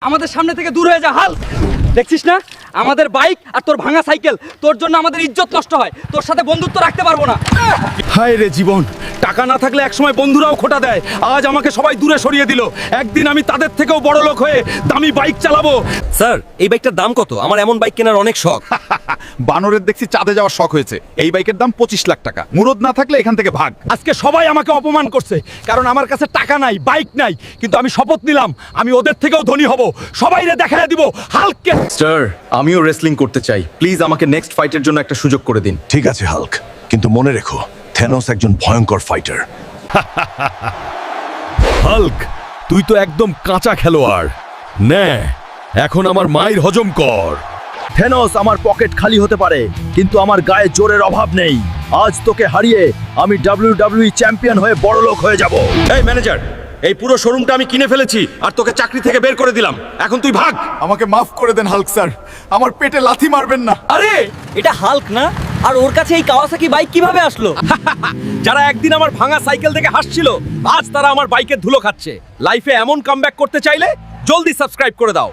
আমাদের সামনে থেকে দূর হয়ে যা হাল্ক। দেখছিস না আমাদের বাইক আর তোর ভাঙা সাইকেল, তোর জন্য আমাদের ইজ্জত নষ্ট হয়, তোর সাথে বন্ধুত্ব রাখতে পারবো না। হায় রে জীবন, টাকা না থাকলে একসময় বন্ধুরাও খোটা দেয়, আজ আমাকে সবাই দূরে সরিয়ে দিল। একদিন আমি তাদের থেকেও বড় লোক হয়ে দামি বাইক চালাবো। স্যার এই বাইকটার দাম কত? আমার এমন বাইক কেনার অনেক শখ। বানরের দেখছি চাঁদে যাওয়ার শখ হয়েছে। এই বাইকের দাম 25 লাখ টাকা। মুরদ না থাকলে এখান থেকে ভাগ। আজকে সবাই আমাকে অপমান করছে, কারণ আমার কাছে টাকা নাই, বাইক নাই, কিন্তু আমি শপথ নিলাম আমি ওদের থেকেও ধনী হব, সবাইরে দেখায় দিব হাল্ককে। স্যার, আমিও রেসলিং করতে চাই, প্লিজ আমাকে নেক্সট ফাইটের জন্য একটা সুযোগ করে দিন। ঠিক আছে হাল্ক, কিন্তু মনে রেখো থেনোস একজন ভয়ঙ্কর ফাইটার। হাল্ক, তুই তো একদম কাঁচা খেলোয়াড়। নে, এখন আমার মায়ের হজম কর। থেনোস আমার পকেট খালি হতে পারে, কিন্তু আমার গায়ে জোরের অভাব নেই। আজ তোকে হারিয়ে আমি WWE চ্যাম্পিয়ন হয়ে বড়লোক হয়ে যাব। এই ম্যানেজার, এই পুরো শোরুমটা আমি কিনে ফেলেছি আর তোকে চাকরি থেকে বের করে দিলাম, এখন তুই ভাগ। আমাকে মাফ করে দেন হাল্ক স্যার, আমার পেটে লাথি মারবেন না। আরে এটা হাল্ক না? আর ওর কাছে এই কাওয়াসাকি বাইক কিভাবে আসলো? যারা একদিন আমার ভাঙা সাইকেল থেকে হাসছিল, আজ তারা আমার বাইকের ধুলো খাচ্ছে। লাইফে এমন কামব্যাক করতে চাইলে জলদি সাবস্ক্রাইব করে দাও।